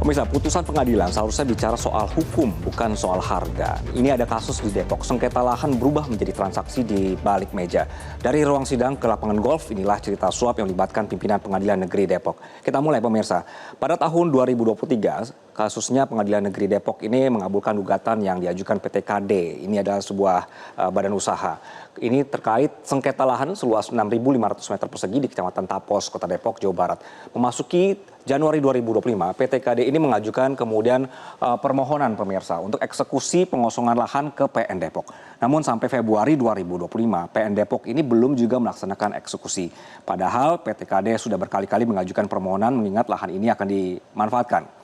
Pemirsa, putusan pengadilan seharusnya bicara soal hukum, bukan soal harga. Ini ada kasus di Depok, sengketa lahan berubah menjadi transaksi di balik meja. Dari ruang sidang ke lapangan golf, inilah cerita suap yang melibatkan pimpinan Pengadilan Negeri Depok. Kita mulai pemirsa. Pada tahun 2023, kasusnya Pengadilan Negeri Depok ini mengabulkan gugatan yang diajukan PT KD. Ini adalah sebuah badan usaha. Ini terkait sengketa lahan seluas 6.500 meter persegi di Kecamatan Tapos, Kota Depok, Jawa Barat. Memasuki Januari 2025, PT KD ini mengajukan kemudian permohonan pemirsa untuk eksekusi pengosongan lahan ke PN Depok. Namun sampai Februari 2025, PN Depok ini belum juga melaksanakan eksekusi. Padahal PT KD sudah berkali-kali mengajukan permohonan mengingat lahan ini akan dimanfaatkan.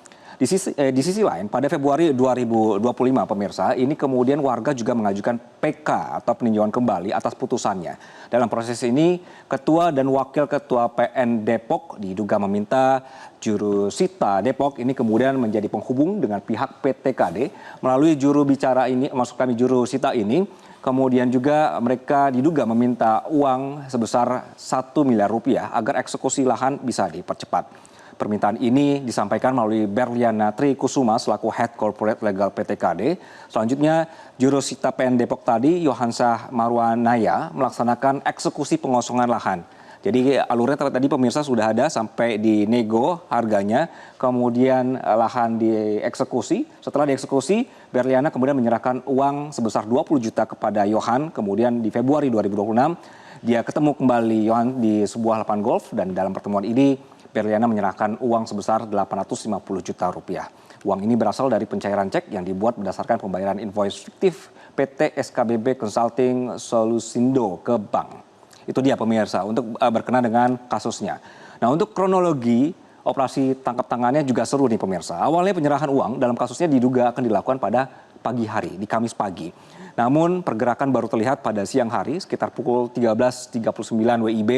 Di sisi lain, pada Februari 2025 pemirsa, ini kemudian warga juga mengajukan PK atau peninjauan kembali atas putusannya. Dalam proses ini, Ketua dan Wakil Ketua PN Depok diduga meminta jurusita Depok ini kemudian menjadi penghubung dengan pihak PT KD melalui juru bicara ini, maksud kami jurusita ini. Kemudian juga mereka diduga meminta uang sebesar 1 miliar rupiah agar eksekusi lahan bisa dipercepat. Permintaan ini disampaikan melalui Berliana Tri Kusuma selaku Head Corporate Legal PT KD. Selanjutnya, jurusita PN Depok tadi, Yohansah Marwanaya, melaksanakan eksekusi pengosongan lahan. Jadi alurnya tadi pemirsa sudah ada sampai di nego harganya, kemudian lahan dieksekusi. Setelah dieksekusi, Berliana kemudian menyerahkan uang sebesar 20 juta kepada Yohan. Kemudian di Februari 2026, dia ketemu kembali Yohan di sebuah lapangan golf dan dalam pertemuan ini Berliana menyerahkan uang sebesar 850 juta rupiah. Uang ini berasal dari pencairan cek yang dibuat berdasarkan pembayaran invoice fiktif PT SKBB Consulting Solusindo ke bank. Itu dia pemirsa untuk berkenaan dengan kasusnya. Nah, untuk kronologi operasi tangkap tangannya juga seru nih pemirsa. Awalnya penyerahan uang dalam kasusnya diduga akan dilakukan pada pagi hari, di Kamis pagi. Namun pergerakan baru terlihat pada siang hari sekitar pukul 13.39 WIB.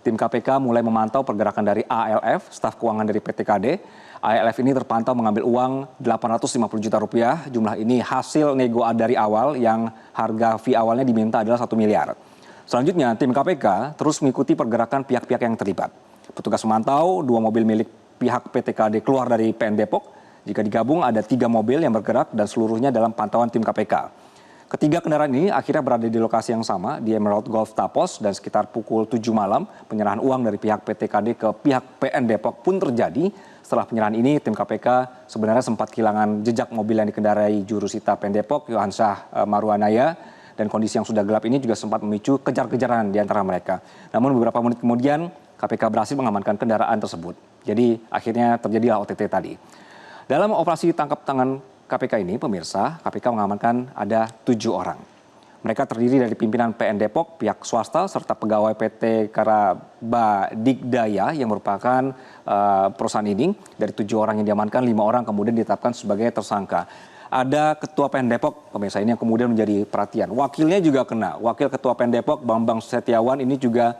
Tim KPK mulai memantau pergerakan dari ALF, staf keuangan dari PT KD. ALF ini terpantau mengambil uang 850 juta rupiah. Jumlah ini hasil nego dari awal yang harga fee awalnya diminta adalah 1 miliar. Selanjutnya, tim KPK terus mengikuti pergerakan pihak-pihak yang terlibat. Petugas memantau 2 mobil milik pihak PT KD keluar dari PN Depok. Jika digabung ada 3 mobil yang bergerak dan seluruhnya dalam pantauan tim KPK. Ketiga kendaraan ini akhirnya berada di lokasi yang sama di Emerald Golf Tapos dan sekitar pukul 7 malam penyerahan uang dari pihak PT KD ke pihak PN Depok pun terjadi. Setelah penyerahan ini tim KPK sebenarnya sempat kehilangan jejak mobil yang dikendarai jurusita PN Depok Yohansah Marwanaya dan kondisi yang sudah gelap ini juga sempat memicu kejar-kejaran di antara mereka. Namun beberapa menit kemudian KPK berhasil mengamankan kendaraan tersebut. Jadi akhirnya terjadilah OTT tadi. Dalam operasi tangkap tangan KPK ini, pemirsa, KPK mengamankan ada 7 orang. Mereka terdiri dari pimpinan PN Depok, pihak swasta, serta pegawai PT Karabadigdaya yang merupakan perusahaan ini. Dari 7 orang yang diamankan, 5 orang kemudian ditetapkan sebagai tersangka. Ada Ketua PN Depok, pemirsa ini yang kemudian menjadi perhatian. Wakilnya juga kena, Wakil Ketua PN Depok, Bambang Setiawan ini juga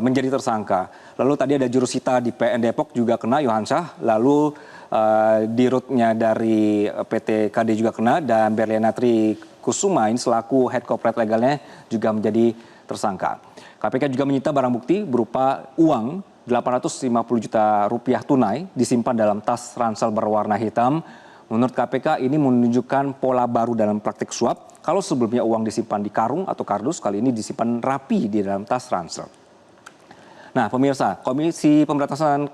menjadi tersangka. Lalu tadi ada jurusita di PN Depok juga kena, Yohansah. Lalu di rootnya dari PT KD juga kena dan Berliana Tri Kusuma ini selaku head corporate legalnya juga menjadi tersangka. KPK juga menyita barang bukti berupa uang 850 juta rupiah tunai disimpan dalam tas ransel berwarna hitam. Menurut KPK ini menunjukkan pola baru dalam praktik suap. Kalau sebelumnya uang disimpan di karung atau kardus, kali ini disimpan rapi di dalam tas ransel. Nah pemirsa, Komisi Pemberantasan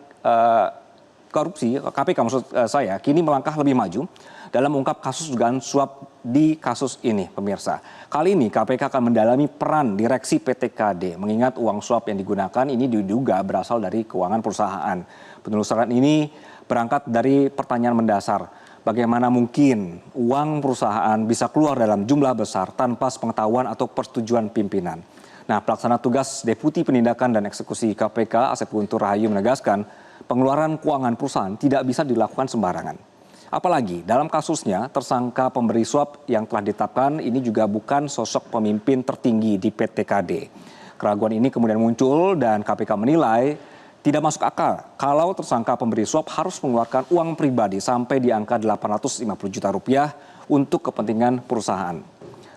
Korupsi, KPK maksud saya, kini melangkah lebih maju dalam mengungkap kasus dugaan suap di kasus ini, pemirsa. Kali ini KPK akan mendalami peran direksi PT KD, mengingat uang suap yang digunakan ini diduga berasal dari keuangan perusahaan. Penelusuran ini berangkat dari pertanyaan mendasar, bagaimana mungkin uang perusahaan bisa keluar dalam jumlah besar tanpa sepengetahuan atau persetujuan pimpinan. Nah, pelaksana tugas Deputi Penindakan dan Eksekusi KPK, Asep Guntur Rahayu menegaskan, pengeluaran keuangan perusahaan tidak bisa dilakukan sembarangan. Apalagi dalam kasusnya tersangka pemberi suap yang telah ditetapkan ini juga bukan sosok pemimpin tertinggi di PT KD. Keraguan ini kemudian muncul dan KPK menilai tidak masuk akal kalau tersangka pemberi suap harus mengeluarkan uang pribadi sampai di angka 850 juta rupiah untuk kepentingan perusahaan.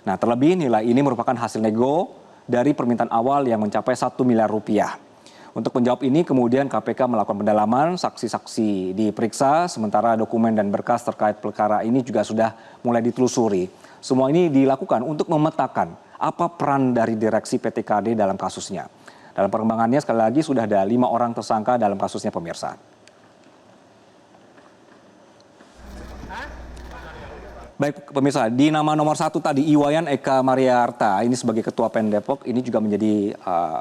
Nah, terlebih nilai ini merupakan hasil nego dari permintaan awal yang mencapai 1 miliar rupiah. Untuk menjawab ini kemudian KPK melakukan pendalaman, saksi-saksi diperiksa, sementara dokumen dan berkas terkait perkara ini juga sudah mulai ditelusuri. Semua ini dilakukan untuk memetakan apa peran dari direksi PT KD dalam kasusnya. Dalam perkembangannya sekali lagi sudah ada 5 orang tersangka dalam kasusnya pemirsa. Baik pemirsa, di nama nomor 1 tadi Iwayan Eka Mariarta ini sebagai Ketua PN Depok ini juga menjadi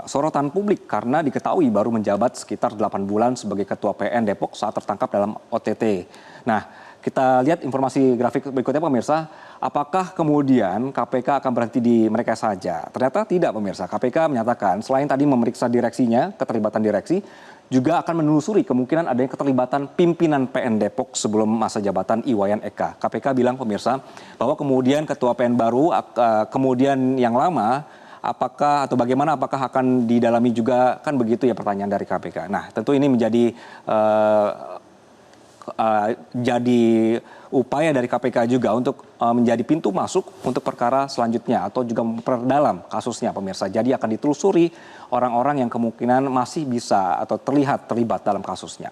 sorotan publik karena diketahui baru menjabat sekitar 8 bulan sebagai Ketua PN Depok saat tertangkap dalam OTT. Nah, kita lihat informasi grafik berikutnya pemirsa, apakah kemudian KPK akan berhenti di mereka saja? Ternyata tidak pemirsa, KPK menyatakan selain tadi memeriksa direksinya, keterlibatan direksi, juga akan menelusuri kemungkinan adanya keterlibatan pimpinan PN Depok sebelum masa jabatan Iwayan Eka. KPK bilang pemirsa bahwa kemudian ketua PN baru, kemudian yang lama, apakah atau bagaimana apakah akan didalami juga, kan begitu ya pertanyaan dari KPK. Nah tentu ini menjadi upaya dari KPK juga untuk menjadi pintu masuk untuk perkara selanjutnya atau juga memperdalam kasusnya pemirsa. Jadi akan ditelusuri orang-orang yang kemungkinan masih bisa atau terlihat terlibat dalam kasusnya.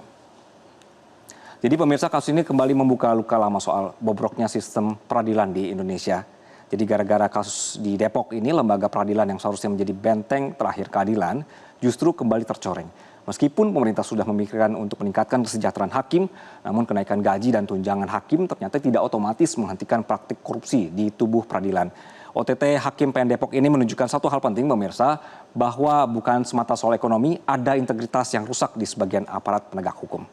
Jadi pemirsa, kasus ini kembali membuka luka lama soal bobroknya sistem peradilan di Indonesia. Jadi gara-gara kasus di Depok ini, lembaga peradilan yang seharusnya menjadi benteng terakhir keadilan justru kembali tercoreng. Meskipun pemerintah sudah memikirkan untuk meningkatkan kesejahteraan hakim, namun kenaikan gaji dan tunjangan hakim ternyata tidak otomatis menghentikan praktik korupsi di tubuh peradilan. OTT Hakim PN Depok ini menunjukkan satu hal penting pemirsa, bahwa bukan semata soal ekonomi, ada integritas yang rusak di sebagian aparat penegak hukum.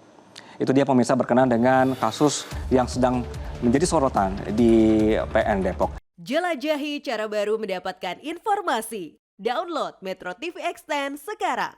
Itu dia pemirsa berkenaan dengan kasus yang sedang menjadi sorotan di PN Depok. Jelajahi cara baru mendapatkan informasi. Download Metro TV Extend sekarang.